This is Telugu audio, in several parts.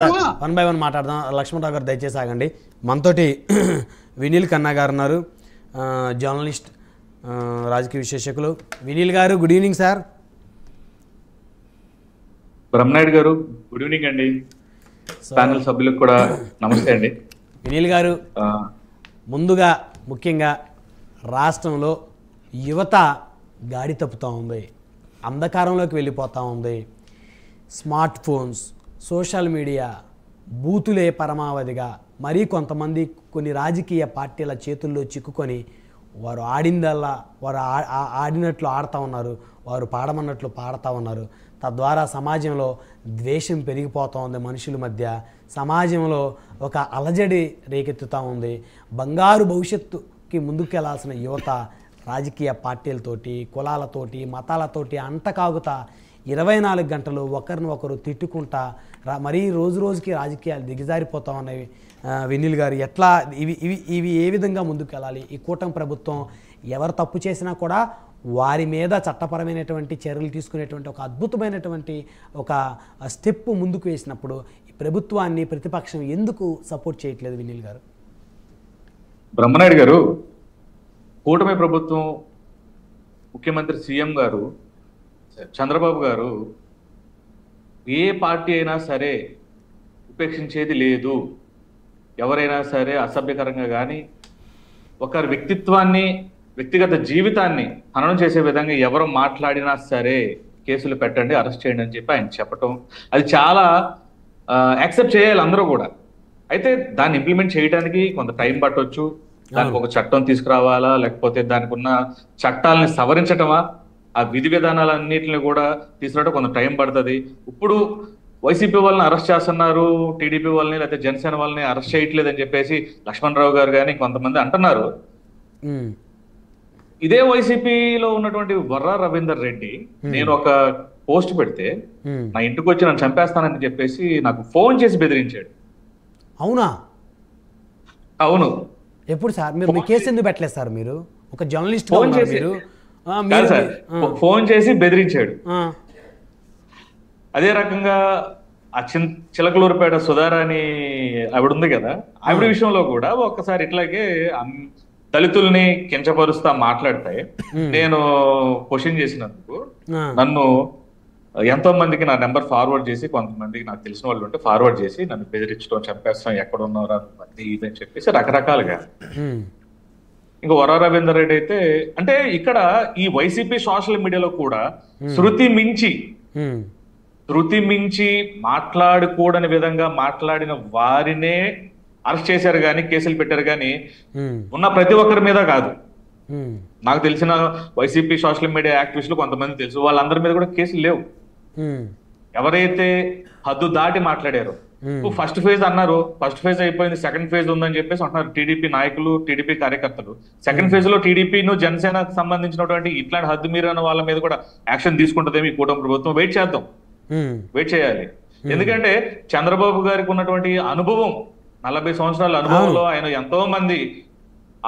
వన్ బై వన్ మాట్లాడదాం. లక్ష్మణరావు గారు దయచేసి ఆగండి. మనతోటి వినీల్ ఖన్నా గారు ఉన్నారు, జర్నలిస్ట్, రాజకీయ విశ్లేషకులు. వినీల్ గారు గుడ్ ఈవినింగ్ సార్. బ్రహ్మనాయుడు గారు గుడ్ ఈవినింగ్ అండి. ప్యానల్ సభ్యులకు కూడా నమస్తే అండి. వినీల్ గారు, ముందుగా ముఖ్యంగా రాష్ట్రంలో యువత గాడి తప్పుతూ ఉంది, అంధకారంలోకి వెళ్ళిపోతూ ఉంది. స్మార్ట్ ఫోన్స్, సోషల్ మీడియా, బూతులే పరమావధిగా మరీ కొంతమంది కొన్ని రాజకీయ పార్టీల చేతుల్లో చిక్కుకొని వారు ఆడిందల్లా వారు ఆడినట్లు ఆడుతూ ఉన్నారు, వారు పాడమన్నట్లు పాడుతూ ఉన్నారు. తద్వారా సమాజంలో ద్వేషం పెరిగిపోతూ ఉంది, మనుషుల మధ్య సమాజంలో ఒక అలజడి రేకెత్తుతూ ఉంది. బంగారు భవిష్యత్తుకి ముందుకెళ్లాల్సిన యువత రాజకీయ పార్టీలతోటి, కులాలతోటి, మతాలతోటి అంటకాగుతా 24 గంటలు ఒకరిని ఒకరు తిట్టుకుంటా మరీ రోజు రోజుకి రాజకీయాలు దిగజారిపోతూ ఉన్నాయి. వినీల్ గారు, ఎట్లా ఇవి ఏ విధంగా ముందుకెళ్ళాలి? ఈ కూటమి ప్రభుత్వం ఎవరు తప్పు చేసినా కూడా వారి మీద చట్టపరమైనటువంటి చర్యలు తీసుకునేటువంటి ఒక అద్భుతమైనటువంటి ఒక స్టెప్ ముందుకు వేసినప్పుడు ఈ ప్రభుత్వాన్ని ప్రతిపక్షం ఎందుకు సపోర్ట్ చేయట్లేదు? వినీల్ గారు. బ్రహ్మనాయుడు గారు, కూటమి ప్రభుత్వం, ముఖ్యమంత్రి సీఎం గారు చంద్రబాబు గారు ఏ పార్టీ అయినా సరే ఉపేక్షించేది లేదు. ఎవరైనా సరే అసభ్యకరంగా కానీ ఒకరి వ్యక్తిత్వాన్ని, వ్యక్తిగత జీవితాన్ని హననం చేసే విధంగా ఎవరు మాట్లాడినా సరే కేసులు పెట్టండి, అరెస్ట్ చేయండి అని చెప్పి ఆయన చెప్పటం, అది చాలా యాక్సెప్ట్ చేయాలి అందరూ కూడా. అయితే దాన్ని ఇంప్లిమెంట్ చేయడానికి కొంత టైం పట్టవచ్చు. దానికి ఒక చట్టం తీసుకురావాలా, లేకపోతే దానికి ఉన్న చట్టాలని సవరించటమా, ఆ విధి విధానాలన్నింటిని కూడా తీసుకురావడం కొంత టైం పడుతుంది. ఇప్పుడు వైసీపీ వాళ్ళని అరెస్ట్ చేస్తున్నారు, టీడీపీ వాళ్ళని లేకపోతే జనసేన వాళ్ళని అరెస్ట్ చేయట్లేదని చెప్పేసి లక్ష్మణరావు గారు కానీ కొంతమంది అంటున్నారు. ఇదే వైసీపీలో ఉన్నటువంటి వర్రా రవీందర్ రెడ్డి నేను ఒక పోస్ట్ పెడితే నా ఇంటికి వచ్చి నన్ను చంపేస్తానని చెప్పేసి నాకు ఫోన్ చేసి బెదిరించాడు. అవునా? అవును. ఎప్పుడు సార్? మీరు కేసు ఎందుకు పెట్టలేదు సార్? మీరు ఒక జర్నలిస్ట్ ఫోన్ చేసి బెదిరించాడు. అదే రకంగా ఆ చిలకలూరుపేట సుధారాణి ఆవిడ ఉంది కదా, ఆవిడ విషయంలో కూడా ఒక్కసారి ఇట్లాగే దళితుల్ని కించపరుస్తా మాట్లాడతాయి. నేను క్వశ్చన్ చేసినందుకు నన్ను ఎంతో మందికి నా నెంబర్ ఫార్వర్డ్ చేసి, కొంతమందికి నాకు తెలిసిన వాళ్ళు ఉంటే ఫార్వర్డ్ చేసి నన్ను బెదిరించడం, చంపేస్తాం, ఎక్కడ ఉన్నారా అది ఇదని చెప్పేసి రకరకాలుగా. ఇంకా వర్రా రవీందర్ రెడ్డి అయితే అంటే ఇక్కడ ఈ వైసీపీ సోషల్ మీడియాలో కూడా శృతి మించి మాట్లాడకూడని విధంగా మాట్లాడిన వారినే అరెస్ట్ చేశారు కానీ, కేసులు పెట్టారు కానీ ఉన్న ప్రతి ఒక్కరి మీద కాదు. నాకు తెలిసిన వైసీపీ సోషల్ మీడియా యాక్టివిస్టులు కొంతమంది తెలుసు, వాళ్ళందరి మీద కూడా కేసులు లేవు. ఎవరైతే హద్దు దాటి మాట్లాడారో, ఫస్ట్ ఫేజ్ అన్నారు, ఫస్ట్ ఫేజ్ అయిపోయింది, సెకండ్ ఫేజ్ ఉందని చెప్పేసి అంటున్నారు టీడీపీ నాయకులు, టీడీపీ కార్యకర్తలు. సెకండ్ ఫేజ్ లో టీడీపీను జనసేనకు సంబంధించినటువంటి ఇట్లాంటి హద్దు మీరిన వాళ్ళ మీద కూడా యాక్షన్ తీసుకుంటుందేమో ఈ కూటమి ప్రభుత్వం. వెయిట్ చేద్దాం, వెయిట్ చేయాలి. ఎందుకంటే చంద్రబాబు గారికి ఉన్నటువంటి అనుభవం, 40 సంవత్సరాల అనుభవంలో ఆయన ఎంతో మంది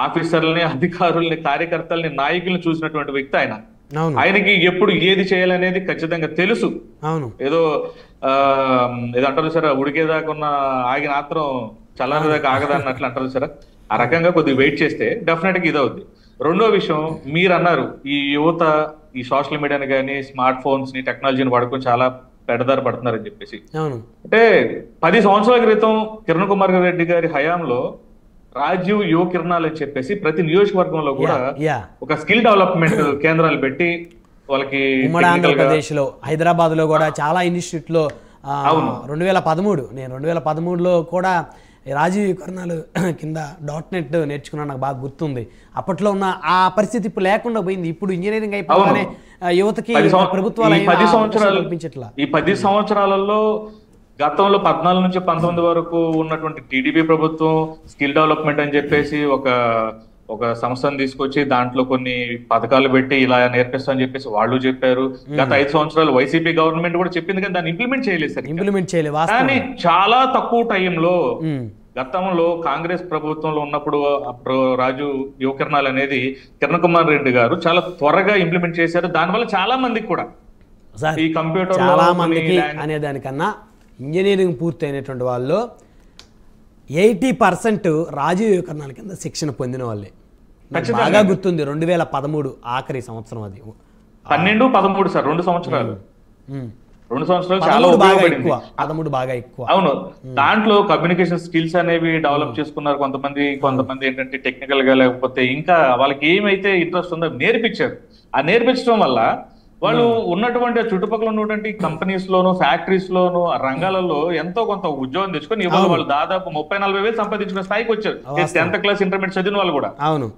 ఆఫీసర్లని, అధికారుల్ని, కార్యకర్తల్ని, నాయకుల్ని చూసినటువంటి వ్యక్తి ఆయన. ఆయనకి ఎప్పుడు ఏది చేయాలనేది ఖచ్చితంగా తెలుసు. ఏదో అంటారు సార్, ఉడికేదాకా ఉన్న ఆగిన ఆత్రం చల్లారేదాకా ఆగదన్నట్లు అంటారు సార్. ఆ రకంగా కొద్దిగా వెయిట్ చేస్తే డెఫినెట్ గా ఇదవుద్ది. రెండో విషయం, మీరు అన్నారు ఈ యువత ఈ సోషల్ మీడియాని కానీ, స్మార్ట్ ఫోన్స్ ని, టెక్నాలజీని వాడుకొని చాలా పెడదారి పడుతున్నారని చెప్పేసి. అంటే 10 సంవత్సరాల క్రితం కిరణ్ కుమార్ రెడ్డి గారి హయాంలో రాజీవ్ యువ కిరణాలు అని చెప్పేసి ప్రతి నియోజకవర్గంలో కూడా ఒక స్కిల్ డెవలప్మెంట్ కేంద్రాలు పెట్టి వాళ్ళకి, ఆంధ్రప్రదేశ్ లో, హైదరాబాద్ లో కూడా చాలా ఇన్స్టిట్యూట్ లో 2013లో కూడా రాజీవ్ యువకరణాలు కింద .net నేర్చుకున్నా, నాకు బాగా గుర్తుంది. అప్పట్లో ఉన్న ఆ పరిస్థితి ఇప్పుడు లేకుండా పోయింది. ఇప్పుడు ఇంజనీరింగ్ అయిపోగానే యువతకి ప్రభుత్వాలు ఈ 10 సంవత్సరాలలో గతంలో 14 నుంచి 19 వరకు ఉన్నటువంటి టీడీపీ ప్రభుత్వం స్కిల్ డెవలప్మెంట్ అని చెప్పేసి ఒక సంస్థను తీసుకొచ్చి దాంట్లో కొన్ని పథకాలు పెట్టి ఇలా నేర్పిస్తా అని చెప్పేసి వాళ్ళు చెప్పారు. గత 5 సంవత్సరాలు వైసీపీ గవర్నమెంట్ కూడా చెప్పింది కానీ దాన్ని ఇంప్లిమెంట్ చేయలేదు. కానీ చాలా తక్కువ టైంలో, గతంలో కాంగ్రెస్ ప్రభుత్వంలో ఉన్నప్పుడు అప్పుడు రాజు యువకిరణాలు అనేది కిరణ్ కుమార్ రెడ్డి గారు చాలా త్వరగా ఇంప్లిమెంట్ చేశారు. దానివల్ల చాలా మందికి కూడా ఈ కంప్యూటర్ చాలా మందికి అనేదానికన్నా ఇంజనీరింగ్ పూర్తయినటువంటి వాళ్ళు 80% రాజీవ్ యువకరణాల కింద శిక్షణ పొందిన వాళ్ళే. నాకు బాగా గుర్తుంది 2013 ఆఖరి సంవత్సరం అది. 12-13 సార్ 2 సంవత్సరాలు. 2 సంవత్సరాలు చాలా ఉపయోగపడింది. 13 బాగా ఎక్కువ. అవును, దాంట్లో కమ్యూనికేషన్ స్కిల్స్ అనేవి డెవలప్ చేసుకున్నారు కొంతమంది ఏంటంటే టెక్నికల్ గా, లేకపోతే ఇంకా వాళ్ళకి ఏమైతే ఇంట్రెస్ట్ ఉందో నేర్పించారు. ఆ నేర్పించడం వల్ల వాళ్ళు ఉన్నటువంటి చుట్టుపక్కల ఉన్నటువంటి కంపెనీస్ లోను, ఫ్యాక్టరీస్ లోను, రంగాలలో ఎంతో కొంత ఉద్యోగం తెచ్చుకొని ఇవాళ వాళ్ళు దాదాపు 30-40 వేలు సంపాదించిన స్థాయికి వచ్చారు. 10th క్లాస్ ఇంటర్మీడియట్ చదివిన వాళ్ళు కూడా. అవును.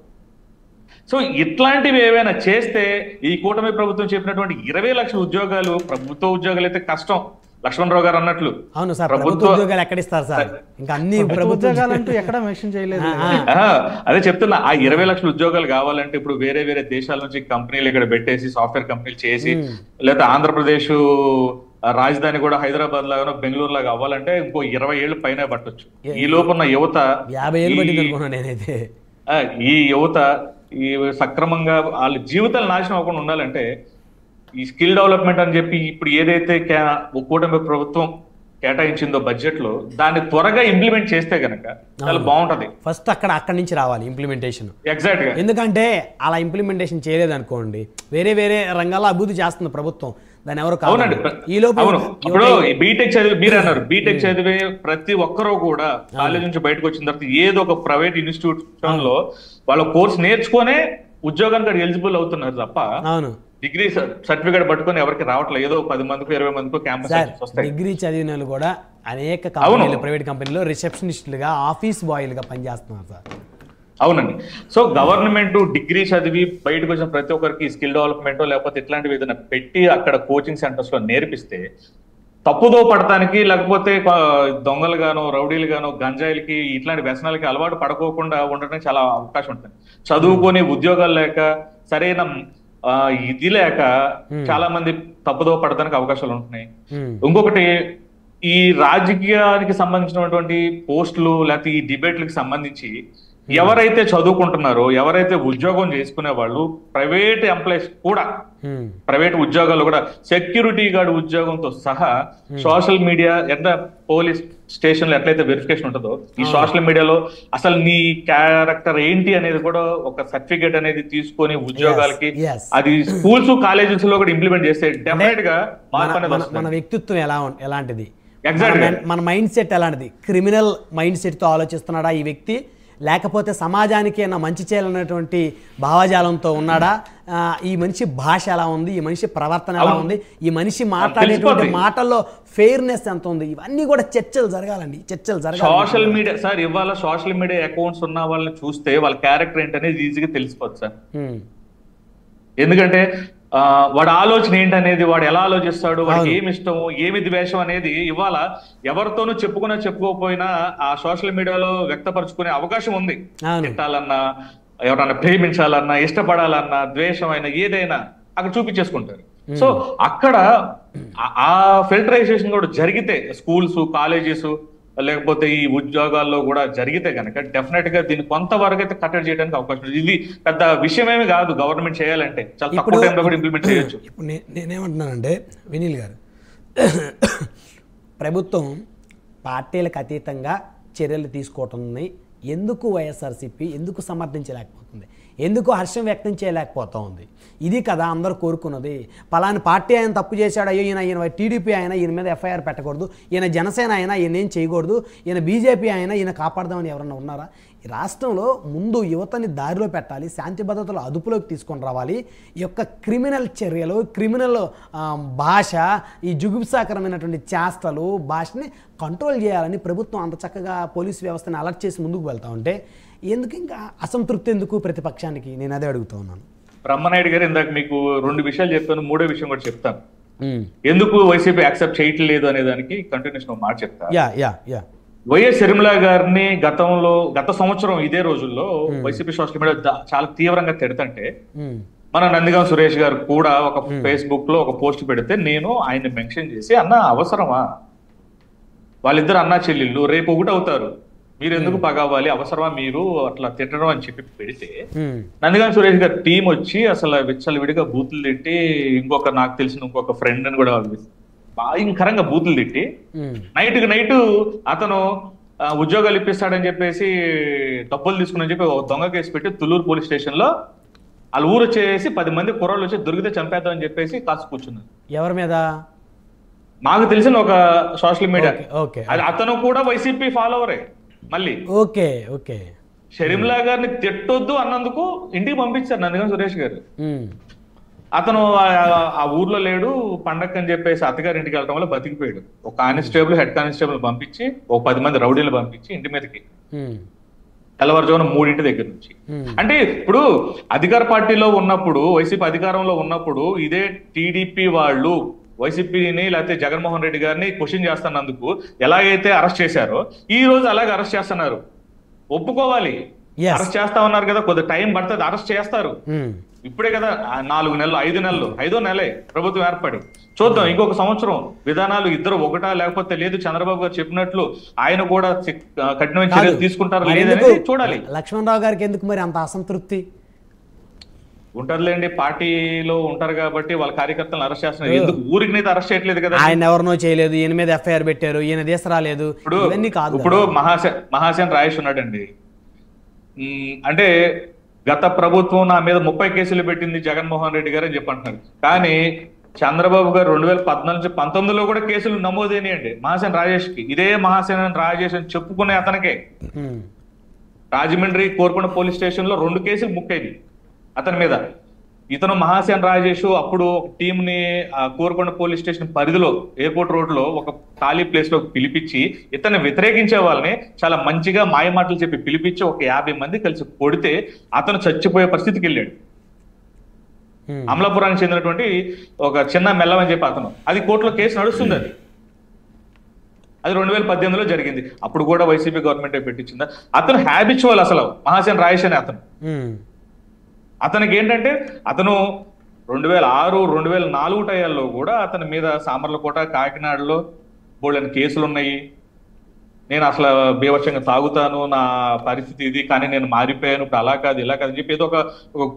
సో ఇట్లాంటివి ఏవైనా చేస్తే ఈ కూటమి ప్రభుత్వం చెప్పినటువంటి 20 లక్షల ఉద్యోగాలు, ప్రభుత్వ ఉద్యోగాలు అయితే కష్టం, లక్ష్మణరావు గారు అన్నట్లు. అవును సార్, ప్రభుత్వ ఉద్యోగాలు ఎక్కడ ఇస్తారు సార్? ఇంకా అన్ని ప్రభుత్వ ఉద్యోగాలు అంటూ ఎక్కడ మెన్షన్ చేయలేదు. అదే చెప్తున్నా, ఆ 20 లక్షల ఉద్యోగాలు కావాలంటే ఇప్పుడు వేరే వేరే దేశాల నుంచి కంపెనీలు ఇక్కడ పెట్టేసి సాఫ్ట్వేర్ కంపెనీలు చేసి, లేదా ఆంధ్రప్రదేశ్ రాజధాని కూడా హైదరాబాద్ లాగానో బెంగళూరు లాగా అవ్వాలంటే ఇంకో 20 ఏళ్ళు పైన పట్టొచ్చు. ఈ లోపున్న యువత 50 ఏళ్ళు పట్టింది అనుకున్నాను నేనైతే. ఈ యువత ఈ సక్రమంగా వాళ్ళ జీవితాలు నాశనం అవ్వకుండా ఉండాలంటే ఈ స్కిల్ డెవలప్మెంట్ అని చెప్పి ఇప్పుడు ఏదైతే కూటమి ప్రభుత్వం కేటాయించిందో బడ్జెట్ లో దాన్ని త్వరగా ఇంప్లిమెంట్ చేస్తే గనక చాలా బాగుంటది. ఫస్ట్ అక్కడి నుంచి రావాలి ఇంప్లిమెంటేషన్. ఎగ్జాక్ట్ గా. ఎందుకంటే అలా ఇంప్లిమెంటేషన్ చేయలేదు అనుకోండి, వేరే వేరే రంగాల్లో అభివృద్ధి చేస్తుంది ప్రభుత్వం, దాన్ని ఎవరు కావాలండి. ఈ లోపు ఇప్పుడు బీటెక్ చదివి మీరు అన్నారు, బీటెక్ చదివే ప్రతి ఒక్కరూ కూడా కాలేజ్ నుంచి బయటకు వచ్చిన తర్వాత ఏదో ఒక ప్రైవేట్ ఇన్స్టిట్యూషన్ లో వాళ్ళ కోర్స్ నేర్చుకునే ఉద్యోగానికి ఎలిజిబుల్ అవుతున్నారు తప్ప డిగ్రీ సర్టిఫికేట్ పట్టుకొని ఎవరికి రావట్లేదు. ఏదో 10 మందికో 20 మందికో క్యాంపస్ వస్తాయి. డిగ్రీ చదివిన వాళ్ళు కూడా అనేక కంపెనీలు, ప్రైవేట్ కంపెనీలో రిసెప్షనిస్టులుగా, ఆఫీస్ బాయ్లుగా పనిచేస్తున్నారు సార్. అవునండి. సో గవర్నమెంట్ డిగ్రీ చదివి బయటకు వచ్చిన ప్రతి ఒక్కరికి స్కిల్ డెవలప్మెంట్ లేకపోతే ఇట్లాంటివి ఏదైనా పెట్టి అక్కడ కోచింగ్ సెంటర్స్ లో నేర్పిస్తే తప్పుదో పడటానికి, లేకపోతే దొంగలు గానో, రౌడీలు గానో, గంజాయిలకి, ఇట్లాంటి వ్యసనాలకి అలవాటు పడుకోకుండా ఉండడానికి చాలా అవకాశం ఉంటుంది. చదువుకొని ఉద్యోగాలు లేక, సరైన ఇది లేక చాలా మంది తప్పుదో పడడానికి అవకాశాలు ఉంటున్నాయి. ఇంకొకటి, ఈ రాజకీయానికి సంబంధించినటువంటి పోస్టులు లేకపోతే ఈ డిబేట్లకు సంబంధించి ఎవరైతే చదువుకుంటున్నారో, ఎవరైతే ఉద్యోగం చేసుకునే వాళ్ళు, ప్రైవేట్ ఎంప్లాయీస్ కూడా, ప్రైవేట్ ఉద్యోగాల్లో కూడా సెక్యూరిటీ గార్డ్ ఉద్యోగంతో సహా సోషల్ మీడియా ఎట్లా పోలీస్ స్టేషన్ లో ఎట్లయితే వెరిఫికేషన్ ఉంటుందో, ఈ సోషల్ మీడియాలో అసలు నీ క్యారెక్టర్ ఏంటి అనేది కూడా ఒక సర్టిఫికేట్ అనేది తీసుకొని ఉద్యోగాలకి, అది స్కూల్స్ కాలేజెస్ లో కూడా ఇంప్లిమెంట్ చేస్తే డెఫినెట్ గా మార్పు అనేది వస్తుంది. మన వ్యక్తిత్వం ఎలాంటిది, మన మైండ్ సెట్ ఎలాంటిది, క్రిమినల్ మైండ్ సెట్ తో ఆలోచిస్తున్నాడా ఈ వ్యక్తి, లేకపోతే సమాజానికి ఏమైనా మంచి చేయాలన్నటువంటి భావజాలంతో ఉన్నాడా, ఈ మనిషి భాష ఎలా ఉంది, ఈ మనిషి ప్రవర్తన ఎలా ఉంది, ఈ మనిషి మాట్లాడేటువంటి మాటల్లో ఫెయిర్నెస్ ఎంత ఉంది, ఇవన్నీ కూడా చర్చలు జరగాలండి. చర్చలు జరగాలి. సోషల్ మీడియా సార్, ఇవాళ సోషల్ మీడియా అకౌంట్స్ ఉన్న వాళ్ళని చూస్తే వాళ్ళ క్యారెక్టర్ ఏంటనేది ఈజీగా తెలిసిపోతుంది సార్. ఎందుకంటే వాడు ఆలోచన ఏంటనేది, వాడు ఎలా ఆలోచిస్తాడు, వాడికి ఏమి ఇష్టము, ఏమి ద్వేషం అనేది ఇవాళ ఎవరితోనూ చెప్పుకోకపోయినా ఆ సోషల్ మీడియాలో వ్యక్తపరచుకునే అవకాశం ఉంది. తిట్టాలన్నా, ఎవరన్నా ప్రేమించాలన్నా, ఇష్టపడాలన్నా, ద్వేషం అయినా ఏదైనా అక్కడ చూపించేసుకుంటారు. సో అక్కడ ఆ ఫిల్టరైజేషన్ కూడా జరిగితే స్కూల్స్, కాలేజెస్, లేకపోతే ఈ ఉద్యోగాల్లో కూడా జరిగితే కనుక డెఫినెట్ గా దీన్ని కొంతవరకు అయితే కట్టడి చేయడానికి అవకాశం ఉంది. ఇది పెద్ద విషయమేమి కాదు గవర్నమెంట్ చేయాలంటే, చాలా తక్కువ టైంలో కూడా ఇంప్లిమెంట్ చేయొచ్చు. ఇప్పుడు నేనేమంటున్నానంటే వినీల్ గారు, ప్రభుత్వం పార్టీలకు అతీతంగా చర్యలు తీసుకోవటంని ఎందుకు వైఎస్ఆర్సీపీ ఎందుకు సమర్థించలేకపోతుంది, ఎందుకు హర్షం వ్యక్తం చేయలేకపోతా ఉంది? ఇది కదా అందరూ కోరుకున్నది. పలాని పార్టీ ఆయన తప్పు చేశాడు, అయ్యో ఈయన టీడీపీ అయినా ఈయన మీద ఎఫ్ఐఆర్ పెట్టకూడదు, ఈయన జనసేన అయినా ఈయన ఏం చేయకూడదు, ఈయన బీజేపీ అయినా ఈయన కాపాడదామని ఎవరన్నా ఉన్నారా? ఈ రాష్ట్రంలో ముందు యువతని దారిలో పెట్టాలి, శాంతి భద్రతలు అదుపులోకి తీసుకొని రావాలి. ఈ యొక్క క్రిమినల్ చర్యలు, క్రిమినల్ భాష, ఈ జుగుప్సాకరమైనటువంటి చేష్టలు, భాషని కంట్రోల్ చేయాలని ప్రభుత్వం అంత చక్కగా పోలీస్ వ్యవస్థని అలర్ట్ చేసి ముందుకు వెళ్తా ఉంటే ఎందుకు ఇంకా అసంతృప్తి ఎందుకు ప్రతిపక్షానికి? నేను అదే అడుగుతూ ఉన్నాను. బ్రహ్మనాయుడు గారు, ఇందాక మీకు 2 విషయాలు చెప్పాను, 3వ విషయం కూడా చెప్తాను. ఎందుకు వైసీపీ యాక్సెప్ట్ చేయట్లేదు అనే దానికి కంటిన్యూషన్ మాట చెప్తాను. వైఎస్ షర్మిల గారిని గత సంవత్సరం ఇదే రోజుల్లో వైసీపీ సోషల్ మీడియా చాలా తీవ్రంగా తిడుతుంటే మన నందిగాం సురేష్ గారు కూడా ఒక ఫేస్బుక్ లో ఒక పోస్ట్ పెడితే నేను ఆయన మెన్షన్ చేసి, అన్న అవసరమా, వాళ్ళిద్దరు అన్నా చెల్లెళ్ళు రేపు ఒకటి అవుతారు, మీరు ఎందుకు పగవాలి, అవసరమా మీరు అట్లా తిట్టడం అని చెప్పి పెడితే నందిగాం సురేష్ గారి టీం వచ్చి అసలు విచ్చలవిడిగా బూతులు తిట్టి నాకు తెలిసిన ఇంకొక ఫ్రెండ్ అని కూడా భయంకరంగా బూతులు తిట్టి నైట్కి నైట్ అతను ఉద్యోగాలు ఇప్పిస్తాడని చెప్పేసి డబ్బులు తీసుకుని చెప్పి ఒక దొంగ కేసు పెట్టి తుళ్ళూరు పోలీస్ స్టేషన్ లో వాళ్ళ ఊరు వచ్చేసి 10 మంది కుర్రాళ్ళు వచ్చి దొరికితే చంపేద్దాం అని చెప్పేసి కాసు కూర్చున్నారు. ఎవరి మీద? నాకు తెలిసిన ఒక సోషల్ మీడియా, ఓకే, అతను కూడా వైసీపీ ఫాలోవరే. మళ్ళీ ఓకే ఓకే షర్మిలా గారిని తిట్టొద్దు అన్నందుకు ఇంటికి పంపించారు నందిగం సురేష్ గారు. అతను ఆ ఊర్లో లేడు, పండగ అని చెప్పేసి అత్తగారి ఇంటికి వెళ్ళడం వల్ల బతికిపోయాడు. ఒక కానిస్టేబుల్, హెడ్ కానిస్టేబుల్ పంపించి ఒక 10 మంది రౌడీలు పంపించి ఇంటి మీదకి తెల్లవారుజామున 3 దగ్గర నుంచి. అంటే ఇప్పుడు అధికార పార్టీలో ఉన్నప్పుడు, వైసీపీ అధికారంలో ఉన్నప్పుడు ఇదే టీడీపీ వాళ్ళు వైసీపీని లేకపోతే జగన్మోహన్ రెడ్డి గారిని క్వశ్చన్ చేస్తున్నందుకు ఎలాగైతే అరెస్ట్ చేశారో ఈ రోజు అలాగే అరెస్ట్ చేస్తున్నారు. ఒప్పుకోవాలి, అరెస్ట్ చేస్తా ఉన్నారు కదా, కొద్ది టైం పడుతుంది, అరెస్ట్ చేస్తారు. ఇప్పుడే కదా 4 నెలలు 5 నెలలు 5వ నెలే ప్రభుత్వం ఏర్పడి. చూద్దాం ఇంకొక సంవత్సరం విధానాలు ఇద్దరు ఒకటా లేకపోతే లేదు చంద్రబాబు గారు చెప్పినట్లు ఆయన కూడా కఠినమైన చర్యలు తీసుకుంటారు లేదని చూడాలి. లక్ష్మణరావు గారికి ఎందుకు మరి అంత అసంతృప్తి? ఉంటారులేండి, పార్టీలో ఉంటారు కాబట్టి వాళ్ళ కార్యకర్తలను అరెస్ట్ చేస్తున్నారు. ఎందుకు ఊరికి అయితే అరెస్ట్ చేయట్లేదు కదా, ఆయన ఎవరినో చేయలేదు, ఈయన మీద ఎఫ్ఐఆర్ పెట్టారు, ఈయన తీసుకురాలేదు. ఇప్పుడు మహాసేన్ రాయేష్ ఉన్నాడండి. అంటే గత ప్రభుత్వం నా మీద 30 కేసులు పెట్టింది జగన్మోహన్ రెడ్డి గారు అని చెప్పంటున్నారు. కానీ చంద్రబాబు గారు 2014 నుంచి 19లో కూడా కేసులు నమోదైనాయండి మహాసేన్ రాజేష్ కి. ఇదే మహాసేన్ రాజేష్ అని చెప్పుకునే అతనికే రాజమండ్రి కోరుకొండ పోలీస్ స్టేషన్ లో 2 కేసులు ముక్కైంది అతని మీద. ఇతను మహాసేన్ రాజేష్ అప్పుడు ఒక టీం ని కోరుకొండ పోలీస్ స్టేషన్ పరిధిలో ఎయిర్పోర్ట్ రోడ్ లో ఒక ఖాళీ ప్లేస్ లో పిలిపించి ఇతన్ని వ్యతిరేకించే వాళ్ళని చాలా మంచిగా మాయమాటలు చెప్పి పిలిపించి ఒక 50 మంది కలిసి కొడితే అతను చచ్చిపోయే పరిస్థితికి వెళ్ళాడు. అమలాపురానికి చెందినటువంటి ఒక చిన్న మెల్లమని చెప్పి అతను, అది కోర్టులో కేసు నడుస్తుంది. అది 2018లో జరిగింది. అప్పుడు కూడా వైసీపీ గవర్నమెంట్ పెట్టించిందా? అతను హ్యాబిచువల్ అసలు మహాసేన్ రాజేష్ అనే అతనికి ఏంటంటే అతను 2006, 2004 టైంలో కూడా అతని మీద సామర్లకోట, కాకినాడలో బోళ్ళని కేసులు ఉన్నాయి. నేను అసలు బీభత్సంగా తాగుతాను, నా పరిస్థితి ఇది, కానీ నేను మారిపోయాను, ఇప్పుడు అలా కాదు ఇలా కాదు అని చెప్పి ఏదో ఒక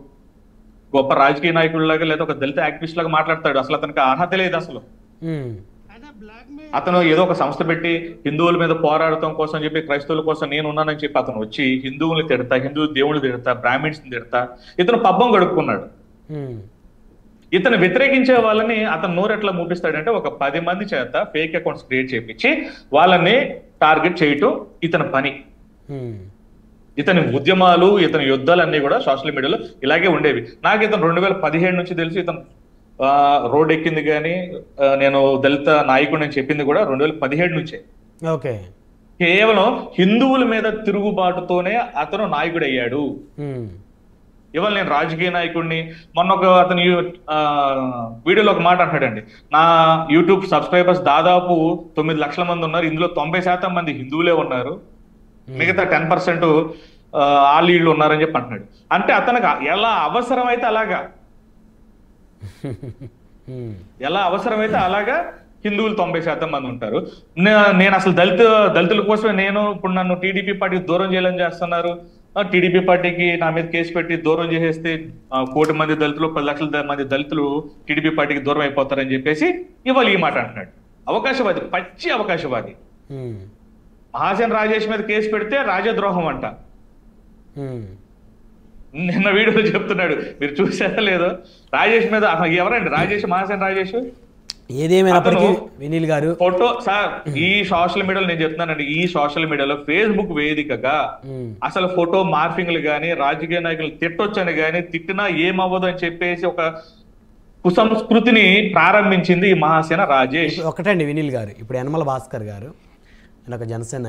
గొప్ప రాజకీయ నాయకుడిలాగా లేదా ఒక దళిత యాక్టివిస్ట్ లాగా మాట్లాడతాడు. అసలు అతనికి అర్హత లేదు అసలు. అతను ఏదో ఒక సంస్థ పెట్టి హిందువుల మీద పోరాడటం కోసం చెప్పి, క్రైస్తవుల కోసం నేను ఉన్నానని చెప్పి అతను వచ్చి హిందువుల్ని తిడతా, హిందూ దేవుళ్ళు తిడతా, బ్రాహ్మిన్స్ తిడతా ఇతను పబ్బం గడుపుకున్నాడు. ఇతను వ్యతిరేకించే వాళ్ళని అతను నోరెట్లా మూపిస్తాడంటే ఒక 10 మంది చేత ఫేక్ అకౌంట్స్ క్రియేట్ చేయించి వాళ్ళని టార్గెట్ చేయటం ఇతని పని. ఇతని ఉద్యమాలు, ఇతని యుద్ధాలు అన్ని కూడా సోషల్ మీడియాలో ఇలాగే ఉండేవి. నాకు ఇతను 2017 నుంచి తెలిసి ఇతను రోడ్ ఎక్కింది కానీ నేను దళిత నాయకుడు అని చెప్పింది కూడా 2017 నుంచే. ఓకే, కేవలం హిందువుల మీద తిరుగుబాటుతోనే అతను నాయకుడు అయ్యాడు. ఇవాళ నేను రాజకీయ నాయకుడిని. మొన్న ఒక అతను వీడియోలో ఒక మాట అంటాడండి, నా యూట్యూబ్ సబ్స్క్రైబర్స్ దాదాపు 9 లక్షల మంది ఉన్నారు, ఇందులో 90% మంది హిందువులే ఉన్నారు, మిగతా 10% ఆలీళ్ళు ఉన్నారని చెప్పి అంటున్నాడు. అంటే అతనికి ఎలా అవసరమైతే అలాగా, ఎలా అవసరమైతే అలాగా హిందువులు 90% మంది ఉంటారు. నేను అసలు దళితుల కోసమే నేను ఇప్పుడు నన్ను టీడీపీ పార్టీకి దూరం చేయాలని చేస్తున్నారు. టీడీపీ పార్టీకి నా మీద కేసు పెట్టి దూరం చేసేస్తే 1 కోటి మంది దళితులు, 10 లక్షల మంది దళితులు టీడీపీ పార్టీకి దూరం అయిపోతారని చెప్పేసి ఇవాళ ఈ మాట అంటున్నాడు. అవకాశవాది, పచ్చి అవకాశవాది. మహాసేన్ రాజేష్ మీద కేసు పెడితే రాజద్రోహం అంట. నిన్న వీడియోలో చెప్తున్నాడు, మీరు చూసారా లేదో, రాజేష్ మీద. ఎవరండి రాజేష్? మహాసేన్ రాజేష్ ఏదేమైనప్పటికీ వినీల్ గారు ఫోటో సార్ ఈ సోషల్ మీడియాలో నేను చెప్తున్నానండి, ఈ సోషల్ మీడియాలో ఫేస్బుక్ వేదికగా అసలు ఫోటో మార్ఫింగ్లు గానీ రాజకీయ నాయకులు తిట్టొచ్చని గానీ తిట్టినా ఏమవ్వదు అని చెప్పేసి ఒక కుసంస్కృతిని ప్రారంభించింది ఈ మహాసేన రాజేష్. ఒకటండి వినీల్ గారు, ఇప్పుడు యనమల భాస్కర్ గారు ఒక జనసేన